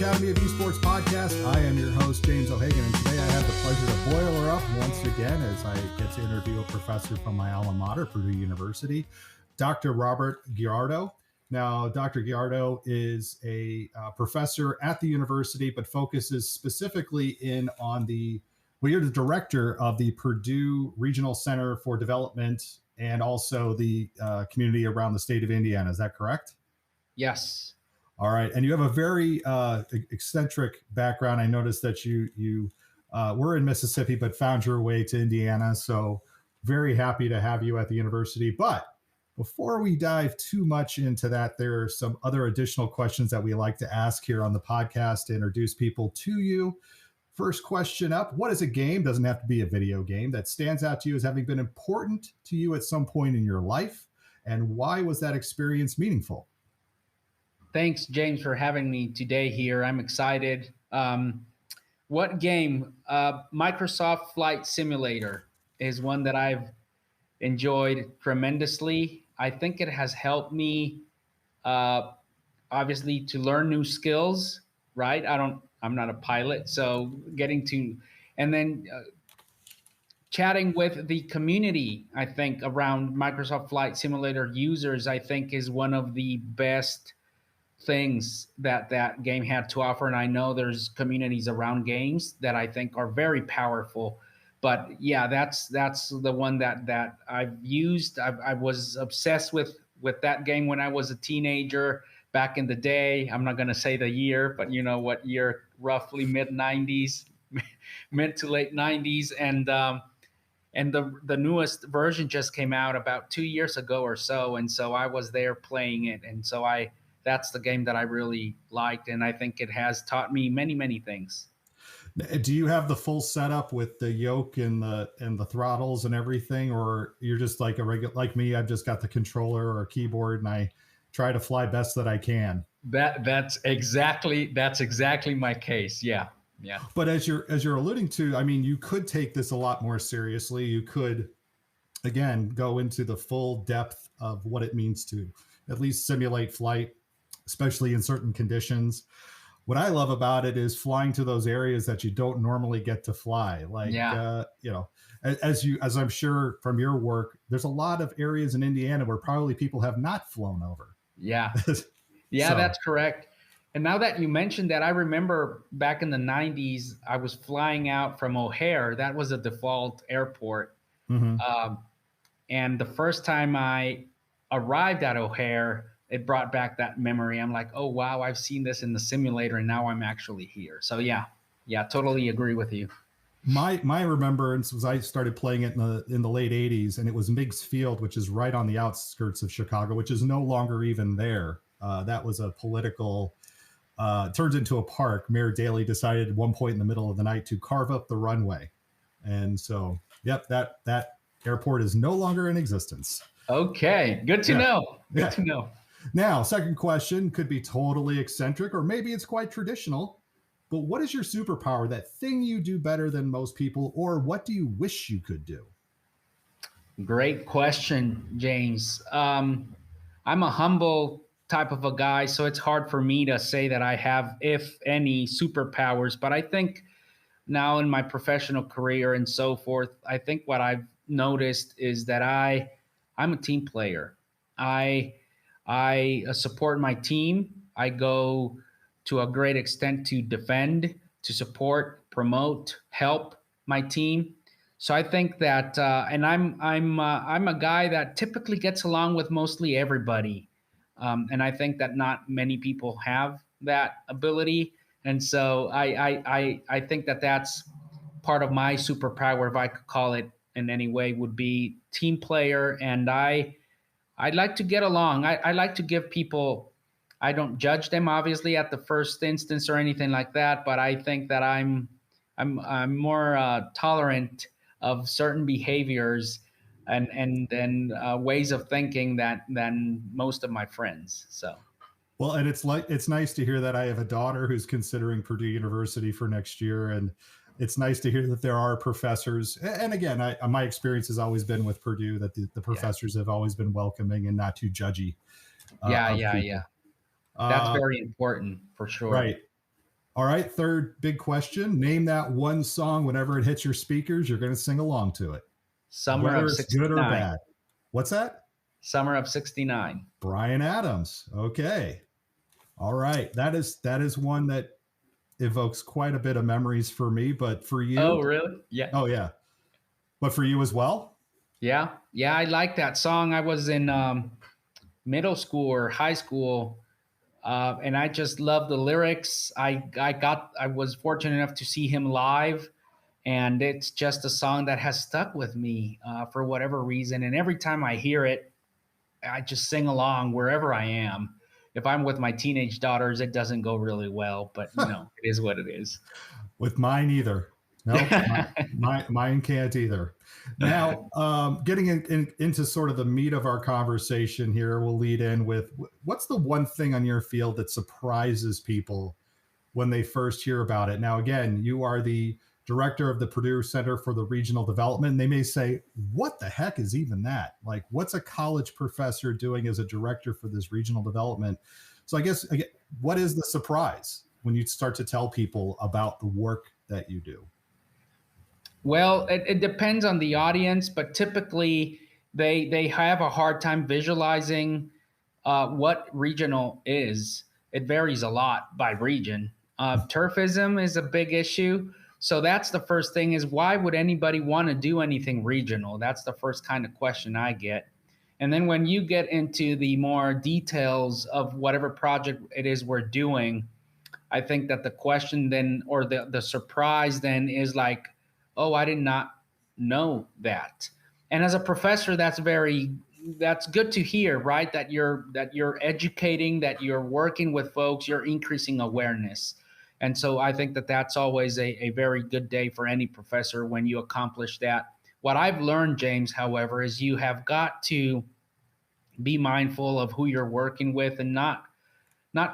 Academy of Esports podcast. I am your host, James O'Hagan, and today I have the pleasure to boil her up once again as I get to interview a professor from my alma mater, Purdue University, Dr. Robert Gallardo. Now, Dr. Gallardo is a professor at the university, but focuses specifically you're the director of the Purdue Regional Center for Development and also the community around the state of Indiana. Is that correct? Yes. All right. And you have a very eccentric background. I noticed that you were in Mississippi, but found your way to Indiana. So very happy to have you at the university. But before we dive too much into that, there are some other additional questions that we like to ask here on the podcast to introduce people to you. First question up, what is a game, doesn't have to be a video game, that stands out to you as having been important to you at some point in your life? And why was that experience meaningful? Thanks, James, for having me today here. I'm excited. What game? Microsoft Flight Simulator is one that I've enjoyed tremendously. I think it has helped me, obviously, to learn new skills, right? I'm not a pilot, so chatting with the community, I think, around Microsoft Flight Simulator users, I think is one of the best things that game had to offer. And I know there's communities around games that I think are very powerful. But yeah, that's the one that I've used. I was obsessed with that game when I was a teenager back in the day. I'm not going to say the year, but you know what year, roughly mid 90s, mid to late 90s. And the newest version just came out about 2 years ago or so. And so I was there playing it. And so that's the game that I really liked. And I think it has taught me many, many things. Do you have the full setup with the yoke and the throttles and everything, or you're just like like me? I've just got the controller or keyboard, and I try to fly best that I can. That's exactly my case. Yeah. But as you're alluding to, I mean, you could take this a lot more seriously. You could, again, go into the full depth of what it means to at least simulate flight, especially in certain conditions. What I love about it is flying to those areas that you don't normally get to fly. Like, as I'm sure from your work, there's a lot of areas in Indiana where probably people have not flown over. Yeah. Yeah, so. That's correct. And now that you mentioned that, I remember back in the 90s, I was flying out from O'Hare. That was a default airport. Mm-hmm. And the first time I arrived at O'Hare, it brought back that memory. I'm like, oh, wow, I've seen this in the simulator, and now I'm actually here. So, yeah, totally agree with you. My remembrance was I started playing it in the late 80s, and it was Meigs Field, which is right on the outskirts of Chicago, which is no longer even there. That was a political, turned into a park. Mayor Daley decided at one point in the middle of the night to carve up the runway. And so, yep, that airport is no longer in existence. Okay, good to know. Good to know. Now, second question could be totally eccentric, or maybe it's quite traditional, but what is your superpower, that thing you do better than most people, or what do you wish you could do? Great question, James. I'm a humble type of a guy, so it's hard for me to say that I have, if any, superpowers, but I think now in my professional career and so forth, I think what I've noticed is that I'm a team player. I support my team. I go to a great extent to defend, to support, promote, help my team. So I think that, and I'm a guy that typically gets along with mostly everybody, and I think that not many people have that ability. And so I think that that's part of my superpower, if I could call it in any way, would be team player. And I'd like to get along. I like to give people, I don't judge them obviously at the first instance or anything like that, but I think that I'm more tolerant of certain behaviors and ways of thinking than most of my friends. So. Well, and it's nice to hear that. I have a daughter who's considering Purdue University for next year, and it's nice to hear that there are professors. And again, my experience has always been with Purdue that the professors have always been welcoming and not too judgy. Yeah. That's very important for sure. Right. All right, third big question. Name that one song whenever it hits your speakers, you're going to sing along to it, Summer whether of it's good or 69. bad. What's that? Summer of 69. Bryan Adams. Okay. All right. That is one that evokes quite a bit of memories for me, but for Oh, you? really? Yeah. Oh yeah. But for you as well? Yeah. Yeah. I like that song. I was in middle school or high school, and I just love the lyrics. I was fortunate enough to see him live, and it's just a song that has stuck with me for whatever reason. And every time I hear it, I just sing along wherever I am. If I'm with my teenage daughters, it doesn't go really well, but it is what it is. With mine either. Nope, mine can't either. Now, getting into sort of the meat of our conversation here, we'll lead in with what's the one thing on your field that surprises people when they first hear about it? Now, again, you are the director of the Purdue Center for the Regional Development. They may say, what the heck is even that? Like, what's a college professor doing as a director for this regional development? So I guess, what is the surprise when you start to tell people about the work that you do? Well, it depends on the audience, but typically they have a hard time visualizing what regional is. It varies a lot by region. Turfism is a big issue. So that's the first thing is why would anybody want to do anything regional? That's the first kind of question I get. And then when you get into the more details of whatever project it is we're doing, I think that the question then or the surprise then is like, oh, I did not know that. And as a professor, that's good to hear, right? That you're educating, that you're working with folks, you're increasing awareness. And so I think that that's always a very good day for any professor when you accomplish that. What I've learned, James, however, is you have got to be mindful of who you're working with and not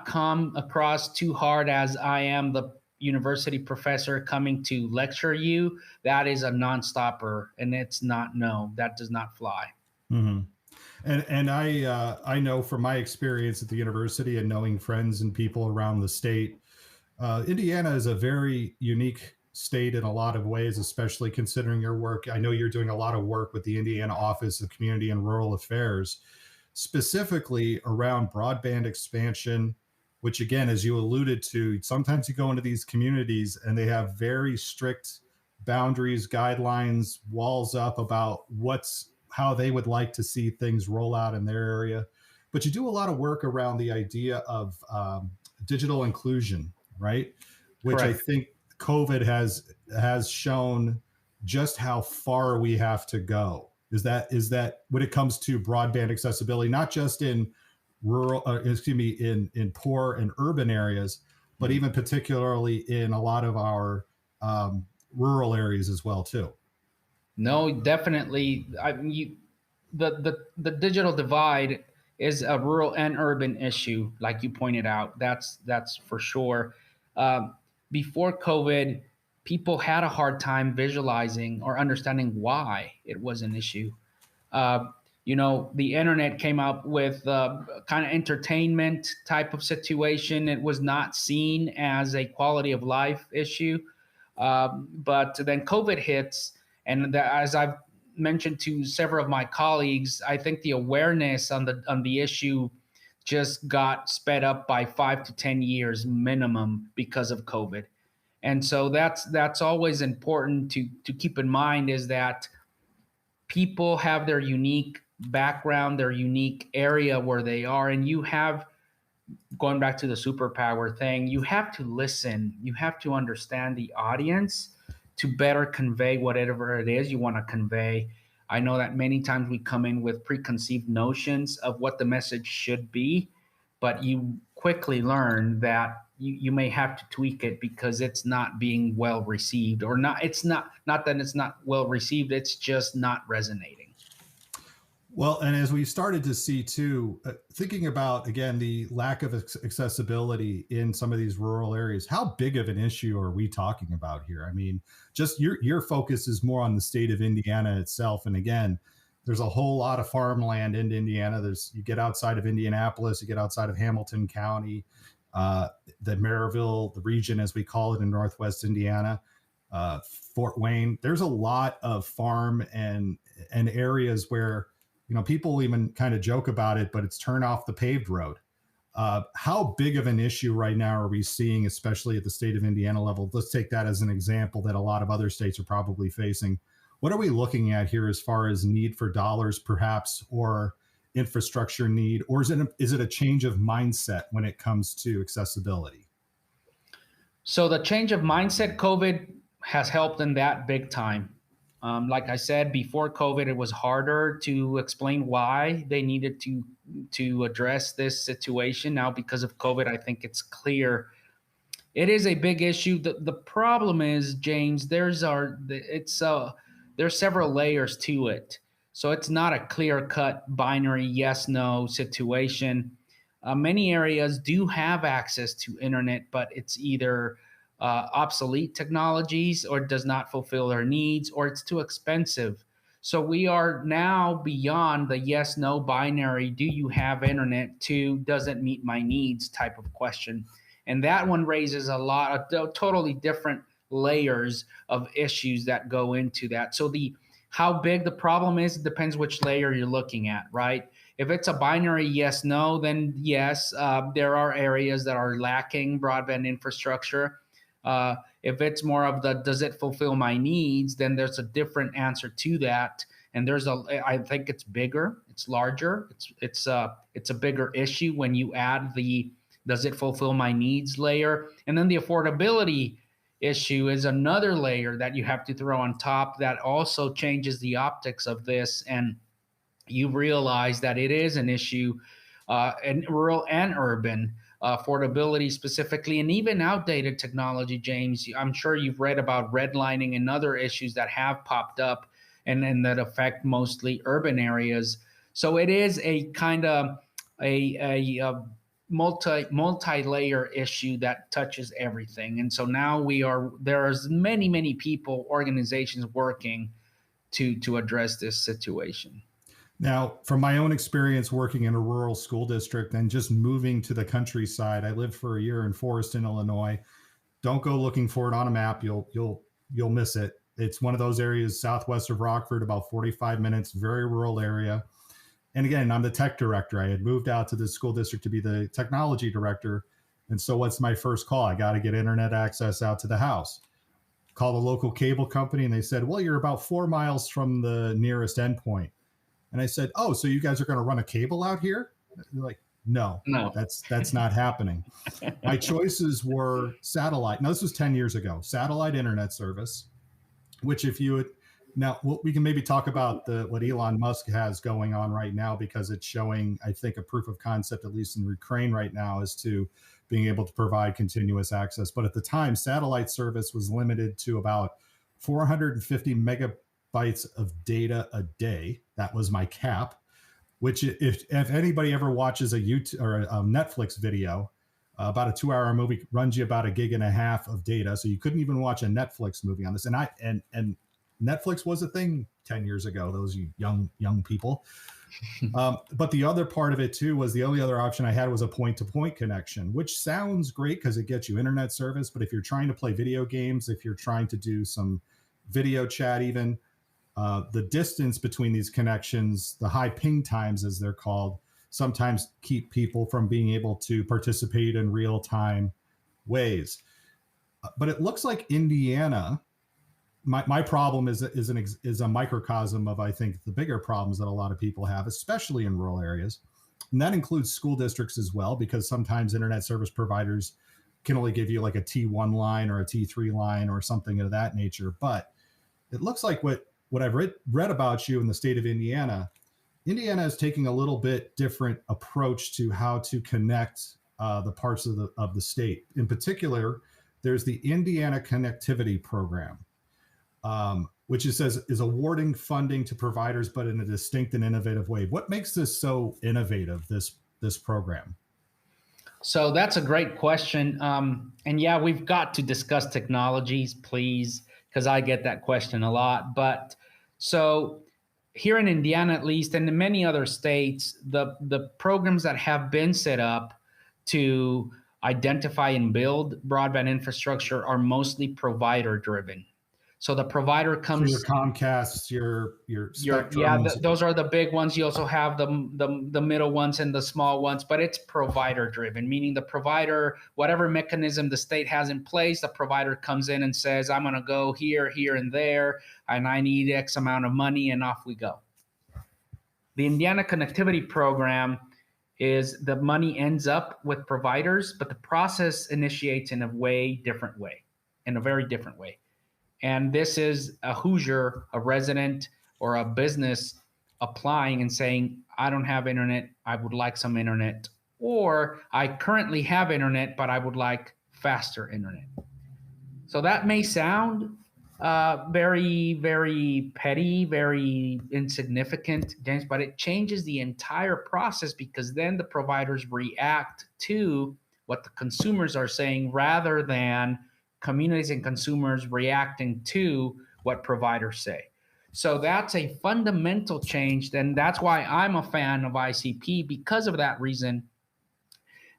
come across too hard as I am the university professor coming to lecture you. That is a non-stopper, and it's not, no, that does not fly. Mm-hmm. And I know from my experience at the university and knowing friends and people around the state, Indiana is a very unique state in a lot of ways, especially considering your work. I know you're doing a lot of work with the Indiana Office of Community and Rural Affairs, specifically around broadband expansion, which again, as you alluded to, sometimes you go into these communities and they have very strict boundaries, guidelines, walls up about how they would like to see things roll out in their area. But you do a lot of work around the idea of digital inclusion, right? Which Correct. I think COVID has shown just how far we have to go. Is that when it comes to broadband accessibility, not just in rural, in poor and urban areas, but even particularly in a lot of our rural areas as well too. No, definitely. The digital divide is a rural and urban issue, like you pointed out. That's for sure. Um, Before COVID, people had a hard time visualizing or understanding why it was an issue. Uh, the internet came up with kind of entertainment type of situation. It was not seen as a quality of life issue. But then COVID hits, and as I've mentioned to several of my colleagues, I think the awareness on the issue just got sped up by 5 to 10 years minimum because of COVID. And so that's always important to keep in mind is that people have their unique background, their unique area where they are, and you have, going back to the superpower thing, you have to listen, you have to understand the audience to better convey whatever it is you want to convey. I know that many times we come in with preconceived notions of what the message should be, but you quickly learn that you may have to tweak it because it's not being well received, or not. It's not that it's not well received, it's just not resonating. Well, and as we started to see too, thinking about again the lack of accessibility in some of these rural areas, how big of an issue are we talking about here? I mean, just your focus is more on the state of Indiana itself, and again, there's a whole lot of farmland in Indiana. You get outside of Indianapolis, you get outside of Hamilton County, the Maryville, the region as we call it in Northwest Indiana, Fort Wayne. There's a lot of farm and areas where, people even kind of joke about it, but it's turn off the paved road. How big of an issue right now are we seeing, especially at the state of Indiana level? Let's take that as an example that a lot of other states are probably facing. What are we looking at here as far as need for dollars, perhaps, or infrastructure need, or is it a change of mindset when it comes to accessibility? So the change of mindset, COVID has helped in that big time. Like I said, before COVID, it was harder to explain why they needed to address this situation. Now, because of COVID, I think it's clear. It is a big issue. The problem is, James, there's several layers to it. So it's not a clear-cut binary yes/no situation. Many areas do have access to internet, but it's either obsolete technologies or does not fulfill their needs, or it's too expensive. So we are now beyond the yes/no binary. Do you have internet? To doesn't meet my needs type of question. And that one raises a lot of totally different layers of issues that go into that. So how big the problem is depends which layer you're looking at, right? If it's a binary yes/no, then yes, there are areas that are lacking broadband infrastructure. If it's more of the does it fulfill my needs, then there's a different answer to that. And I think it's bigger, it's larger, it's a bigger issue when you add the does it fulfill my needs layer. And then the affordability issue is another layer that you have to throw on top that also changes the optics of this. And you realize that it is an issue in rural and urban, affordability specifically, and even outdated technology, James. I'm sure you've read about redlining and other issues that have popped up and that affect mostly urban areas. So it is a kind of a multi-layer issue that touches everything. And so now there's many people, organizations working to address this situation. Now, from my own experience working in a rural school district and just moving to the countryside, I lived for a year in Forreston, Illinois. Don't go looking for it on a map. You'll miss it. It's one of those areas southwest of Rockford, about 45 minutes, very rural area. And again, I'm the tech director. I had moved out to the school district to be the technology director. And so what's my first call? I got to get internet access out to the house. Call the local cable company, and they said, well, you're about 4 miles from the nearest endpoint. And I said, oh, so you guys are going to run a cable out here? They're like, no, that's not happening. My choices were satellite. Now, this was 10 years ago. Satellite internet service, which we can maybe talk about what Elon Musk has going on right now, because it's showing, I think, a proof of concept, at least in Ukraine right now, as to being able to provide continuous access. But at the time, satellite service was limited to about 450 megabytes of data a day. That was my cap, which if anybody ever watches a YouTube or a Netflix video, about a 2-hour movie runs you about 1.5 gigs of data. So you couldn't even watch a Netflix movie on this. And Netflix was a thing 10 years ago, those young people. But the other part of it too was the only other option I had was a point-to-point connection, which sounds great because it gets you internet service. But if you're trying to play video games, if you're trying to do some video chat even, the distance between these connections, the high ping times as they're called, sometimes keep people from being able to participate in real-time ways. But it looks like Indiana, my problem is a microcosm of, I think, the bigger problems that a lot of people have, especially in rural areas. And that includes school districts as well, because sometimes internet service providers can only give you like a T1 line or a T3 line or something of that nature. But it looks like what I've read about you in the state of Indiana is taking a little bit different approach to how to connect the parts of the state. In particular, there's the Indiana Connectivity Program, which it says is awarding funding to providers, but in a distinct and innovative way. What makes this so innovative, this program? So that's a great question. And yeah, we've got to discuss technologies, please, because I get that question a lot. But so here in Indiana, at least, and in many other states, the programs that have been set up to identify and build broadband infrastructure are mostly provider driven. So the provider comes. So your Comcasts, your Spectrums. Those are the big ones. You also have the middle ones and the small ones, but it's provider driven, meaning the provider, whatever mechanism the state has in place, the provider comes in and says, I'm going to go here, here, and there, and I need X amount of money, and off we go. The Indiana Connectivity Program is the money ends up with providers, but the process initiates in a very different way. And this is a Hoosier, a resident, or a business applying and saying, I don't have internet, I would like some internet. Or I currently have internet, but I would like faster internet. So that may sound very, very petty, very insignificant, James, but it changes the entire process, because then the providers react to what the consumers are saying rather than communities and consumers reacting to what providers say. So that's a fundamental change. And that's why I'm a fan of ICP, because of that reason.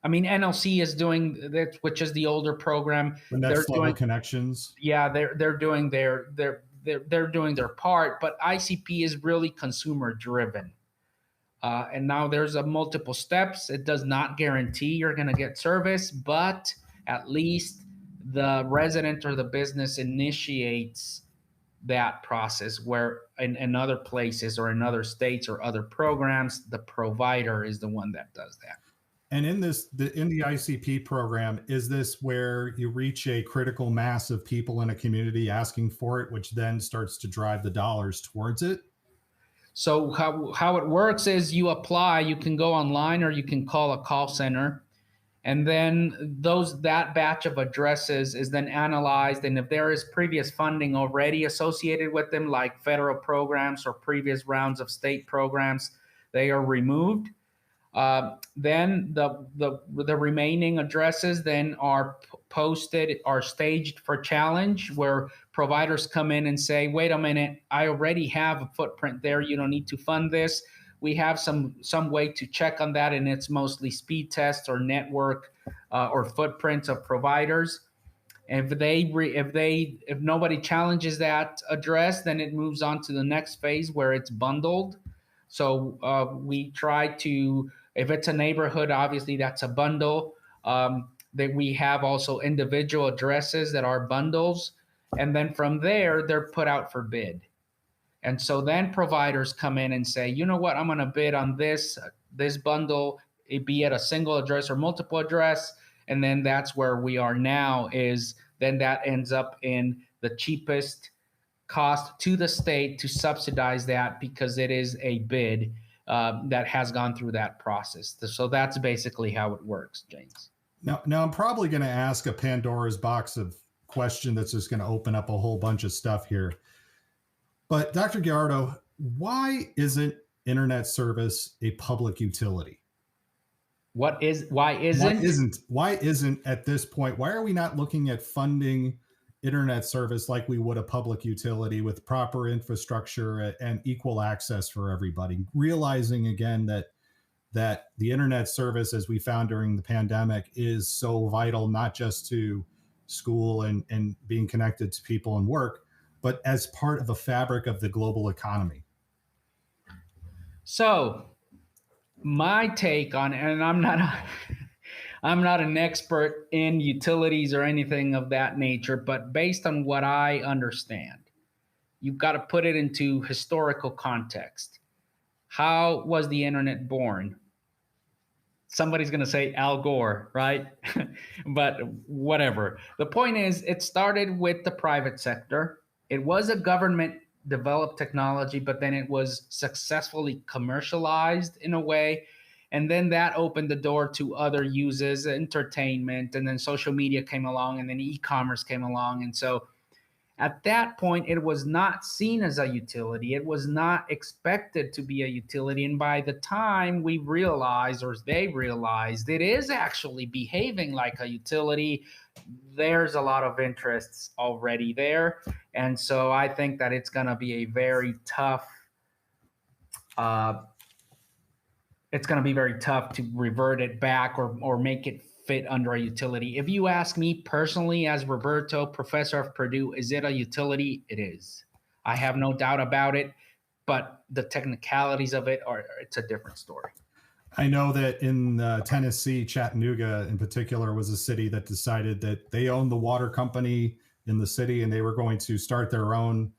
I mean, NLC is doing that, which is the older program. The next level connections. Yeah, they're doing they're doing their part, but ICP is really consumer driven. And now there's a multiple steps. It does not guarantee you're going to get service, but at least the resident or the business initiates that process, where in other places or in other states or other programs, the provider is the one that does that. And in the ICP program, is this where you reach a critical mass of people in a community asking for it, which then starts to drive the dollars towards it? So how it works is you apply, you can go online or you can call a call center. And then that batch of addresses is then analyzed. And if there is previous funding already associated with them, like federal programs or previous rounds of state programs, they are removed. Then the remaining addresses then are posted, are staged for challenge, where providers come in and say, wait a minute, I already have a footprint there. You don't need to fund this. We have some way to check on that, and it's mostly speed tests or network or footprints of providers. And if nobody challenges that address, then it moves on to the next phase where it's bundled. So we try to, if it's a neighborhood, obviously that's a bundle. That we have also individual addresses that are bundles, and then from there they're put out for bid. And so then providers come in and say, you know what, I'm going to bid on this bundle, it be at a single address or multiple address. And then that's where we are now, is then that ends up in the cheapest cost to the state to subsidize that, because it is a bid that has gone through that process. So that's basically how it works, James. Now I'm probably going to ask a Pandora's box of question that's just going to open up a whole bunch of stuff here. But Dr. Gallardo, why isn't internet service a public utility? Why isn't at this point? Why are we not looking at funding internet service like we would a public utility, with proper infrastructure and equal access for everybody? Realizing again that the internet service, as we found during the pandemic, is so vital, not just to school and being connected to people and work, but as part of a fabric of the global economy. So my take on, and I'm not an expert in utilities or anything of that nature, but based on what I understand, you've got to put it into historical context. How was the internet born? Somebody's going to say Al Gore, right? But whatever. The point is, it started with the private sector. It was a government-developed technology, but then it was successfully commercialized in a way. And then that opened the door to other uses, entertainment, and then social media came along, and then e-commerce came along. And so at that point, it was not seen as a utility. It was not expected to be a utility. And by the time we realized, or they realized, it is actually behaving like a utility, there's a lot of interests already there. And so I think that it's going to be a very tough, to revert it back or make it fit under a utility. If you ask me personally, as Roberto, professor of Purdue, is it a utility? It is. I have no doubt about it, but the technicalities of it it's a different story. I know that in Tennessee, Chattanooga in particular was a city that decided that they owned the water company in the city and they were going to start their own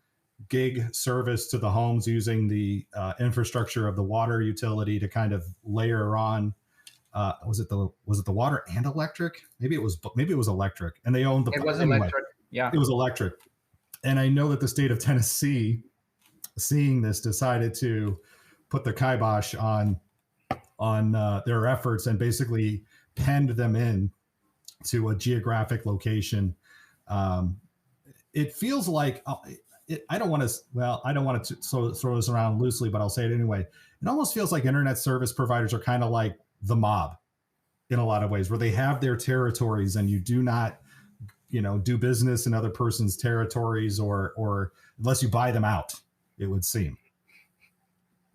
gig service to the homes using the infrastructure of the water utility to kind of layer on. Was it the water and electric? Maybe it was electric, and they owned the. It was electric. Yeah, it was electric, and I know that the state of Tennessee, seeing this, decided to put the kibosh on their efforts and basically penned them in to a geographic location. It feels like I don't want to throw this around loosely, but I'll say it anyway. It almost feels like internet service providers are kind of like the mob in a lot of ways, where they have their territories and you do not, do business in other person's territories or unless you buy them out, it would seem.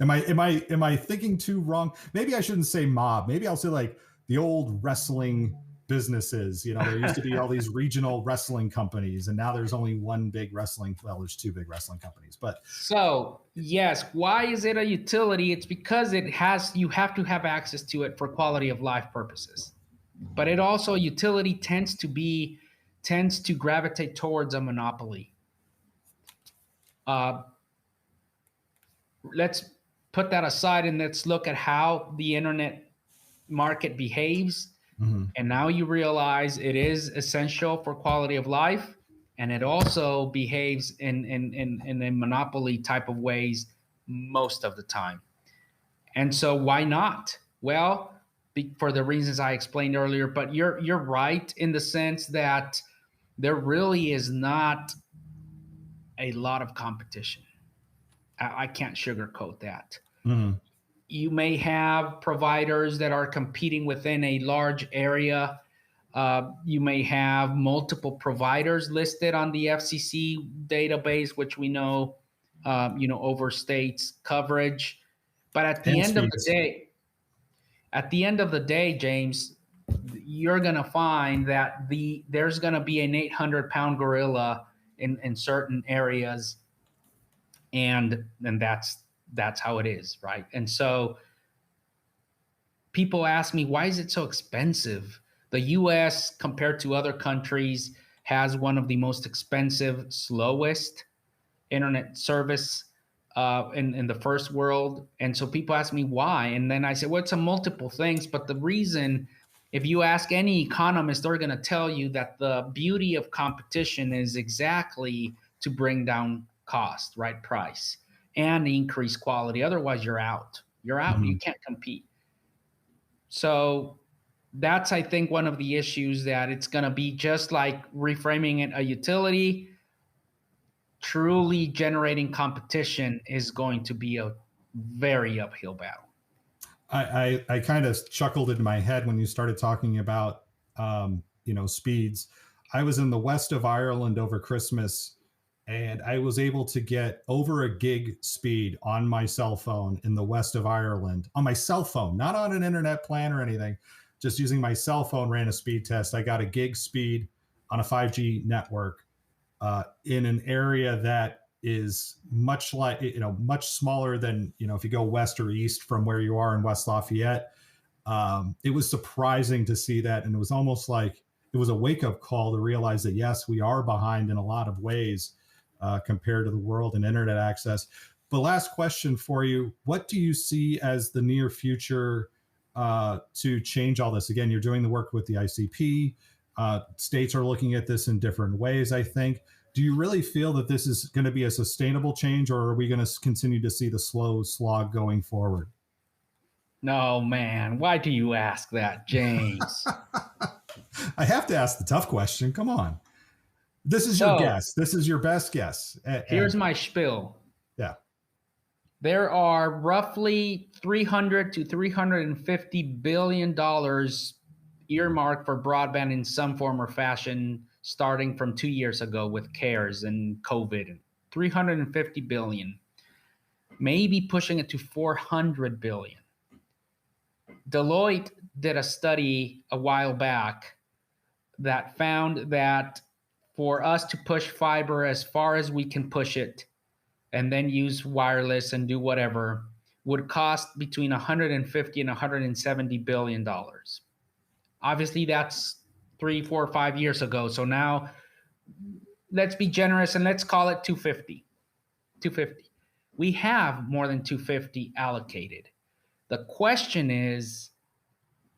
Am I thinking too wrong? Maybe I shouldn't say mob. Maybe I'll say like the old wrestling businesses. There used to be all these regional wrestling companies, and now there's only one big wrestling. Well, there's two big wrestling companies, but so yes, why is it a utility? It's because you have to have access to it for quality of life purposes. But it also, utility tends to gravitate towards a monopoly. Let's put that aside and let's look at how the internet market behaves. Mm-hmm. And now you realize it is essential for quality of life, and it also behaves in a monopoly type of ways most of the time. And so why not? Well, for the reasons I explained earlier, but you're right in the sense that there really is not a lot of competition. I can't sugarcoat that. Mm-hmm. You may have providers that are competing within a large area. You may have multiple providers listed on the FCC database, which we know, overstates coverage. But at the end of the day, James, you're going to find that there's going to be an 800-pound gorilla in certain areas, and that's how it is, right? And so people ask me, why is it so expensive? The U.S., compared to other countries, has one of the most expensive, slowest internet service in the first world. And so people ask me why. And then I say, well, it's a multiple things. But the reason, if you ask any economist, they're going to tell you that the beauty of competition is exactly to bring down cost, right? Price, and increase quality. Otherwise, you're out. Mm-hmm. You can't compete. So that's, I think, one of the issues, that it's going to be just like reframing it a utility. Truly generating competition is going to be a very uphill battle. I kind of chuckled in my head when you started talking about, speeds. I was in the west of Ireland over Christmas, and I was able to get over a gig speed on my cell phone in the west of Ireland, on my cell phone, not on an internet plan or anything, just using my cell phone, ran a speed test. I got a gig speed on a 5G network in an area that is much smaller than, if you go west or east from where you are in West Lafayette. It was surprising to see that. And it was almost like it was a wake-up call to realize that, yes, we are behind in a lot of ways compared to the world in internet access. The last question for you, what do you see as the near future to change all this? Again, you're doing the work with the ICP. States are looking at this in different ways, I think. Do you really feel that this is going to be a sustainable change, or are we going to continue to see the slow slog going forward? No, man. Why do you ask that, James? I have to ask the tough question. Come on. This is your guess. This is your best guess. Here's my spiel. Yeah. There are roughly $300 to $350 billion earmarked for broadband in some form or fashion, starting from 2 years ago with CARES and COVID. $350 billion, maybe pushing it to $400 billion. Deloitte did a study a while back that found that for us to push fiber as far as we can push it and then use wireless and do whatever would cost between 150 and 170 billion dollars. Obviously, that's 3, 4, 5 years ago. So now let's be generous and let's call it 250. 250. We have more than 250 allocated. The question is,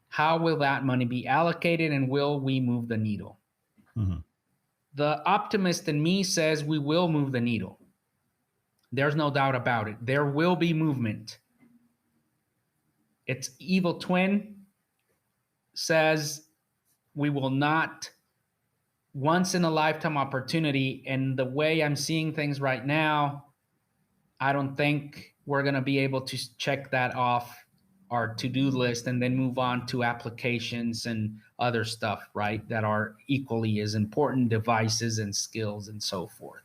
how will that money be allocated and will we move the needle? Mm-hmm. The optimist in me says we will move the needle. There's no doubt about it. There will be movement. Its evil twin says we will not. Once in a lifetime opportunity, and the way I'm seeing things right now, I don't think we're going to be able to check that off our to-do list and then move on to applications and other stuff, right, that are equally as important, devices and skills and so forth.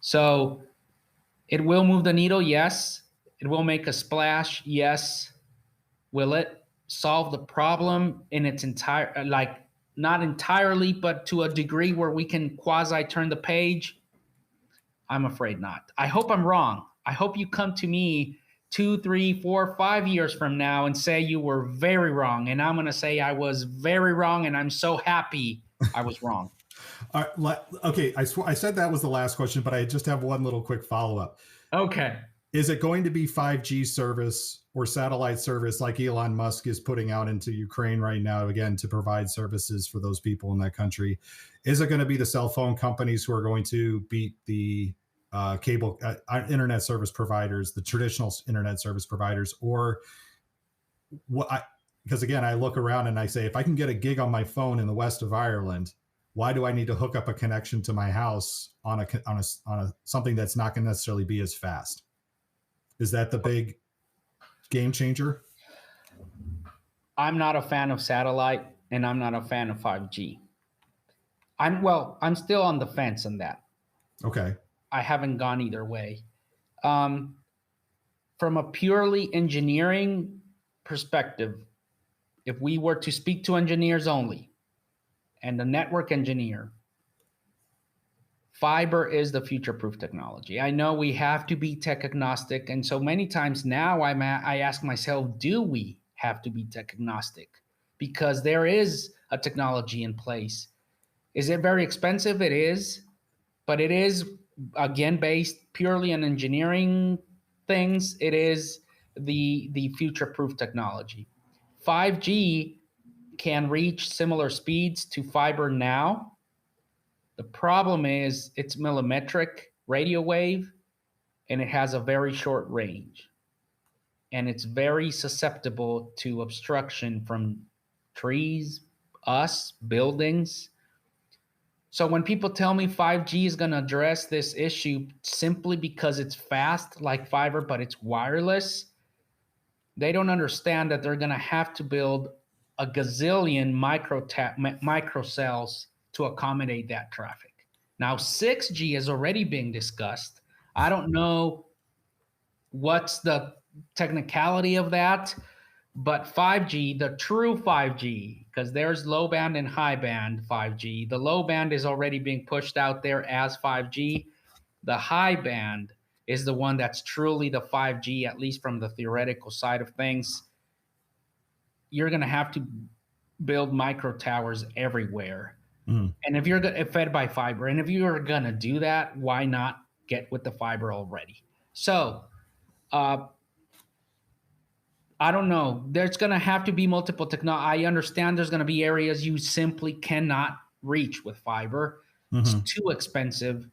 So it will move the needle, yes. It will make a splash, yes. Will it solve the problem in its entire, like, not entirely, but to a degree where we can quasi turn the page? I'm afraid not. I hope I'm wrong. I hope you come to me 2, 3, 4, 5 years from now and say you were very wrong. And I'm going to say I was very wrong, and I'm so happy I was wrong. Okay, I said that was the last question, but I just have one little quick follow-up. Okay. Is it going to be 5G service or satellite service like Elon Musk is putting out into Ukraine right now, again, to provide services for those people in that country? Is it going to be the cell phone companies who are going to beat the cable internet service providers, the traditional internet service providers? Or what? Because again, I look around and I say, if I can get a gig on my phone in the west of Ireland, why do I need to hook up a connection to my house on a something that's not going to necessarily be as fast? Is that the big game changer? I'm not a fan of satellite, and I'm not a fan of 5G. I'm still on the fence on that. Okay. I haven't gone either way. From a purely engineering perspective, if we were to speak to engineers only and the network engineer, fiber is the future-proof technology. I know we have to be tech agnostic, and so many times now I ask myself, do we have to be tech agnostic? Because there is a technology in place. Is it very expensive? It is, but it is, again, based purely on engineering things. It is the future-proof technology. 5G can reach similar speeds to fiber now. The problem is it's millimetric radio wave, and it has a very short range. And it's very susceptible to obstruction from trees, us, buildings. So when people tell me 5G is going to address this issue simply because it's fast like fiber, but it's wireless, they don't understand that they're going to have to build a gazillion microcells to accommodate that traffic. Now, 6G is already being discussed. I don't know what's the technicality of that, but 5G, the true 5G, because there's low band and high band 5G. The low band is already being pushed out there as 5G. The high band is the one that's truly the 5G, at least from the theoretical side of things. You're going to have to build micro towers everywhere. Mm. And if you're fed by fiber, and if you're going to do that, why not get with the fiber already? So, I don't know. There's going to have to be multiple technology. I understand there's going to be areas you simply cannot reach with fiber. Mm-hmm. It's too expensive.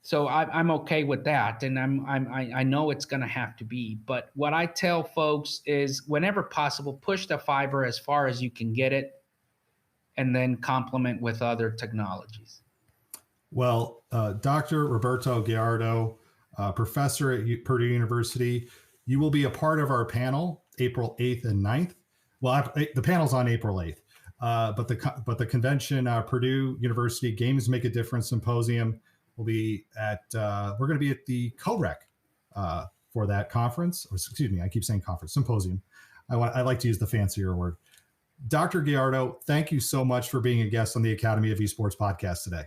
So I'm okay with that, and I know it's going to have to be. But what I tell folks is, whenever possible, push the fiber as far as you can get it, and then complement with other technologies. Well, Dr. Roberto Gallardo, professor at Purdue University, you will be a part of our panel April 8th and 9th. Well, the panel's on April 8th, but the convention, Purdue University Games Make a Difference Symposium, will be at, we're going to be at the COREC for that conference. Or, excuse me, I keep saying conference, symposium. I like to use the fancier word. Dr. Gallardo, thank you so much for being a guest on the Academy of Esports podcast today.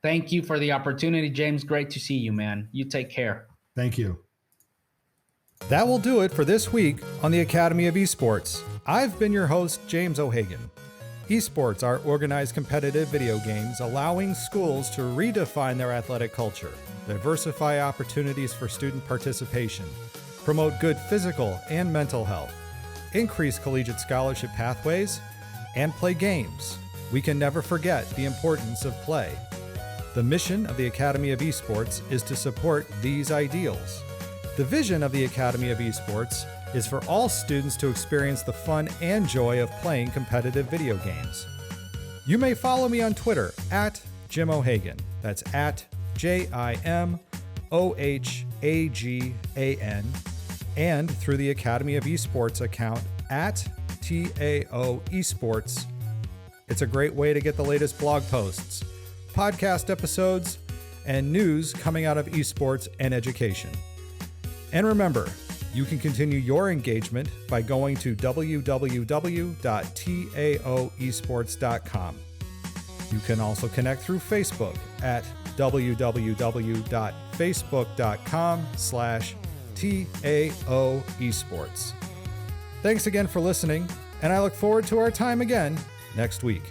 Thank you for the opportunity, James. Great to see you, man. You take care. Thank you. That will do it for this week on the Academy of Esports. I've been your host, James O'Hagan. Esports are organized competitive video games allowing schools to redefine their athletic culture, diversify opportunities for student participation, promote good physical and mental health, increase collegiate scholarship pathways, and play games. We can never forget the importance of play. The mission of the Academy of Esports is to support these ideals. The vision of the Academy of Esports is for all students to experience the fun and joy of playing competitive video games. You may follow me on Twitter at Jim O'Hagan. That's at JIMOHAGAN, and through the Academy of Esports account at TAO Esports. It's a great way to get the latest blog posts, podcast episodes, and news coming out of esports and education. And remember, you can continue your engagement by going to www.taoesports.com. You can also connect through Facebook at www.facebook.com/TAOesports. Thanks again for listening, and I look forward to our time again next week.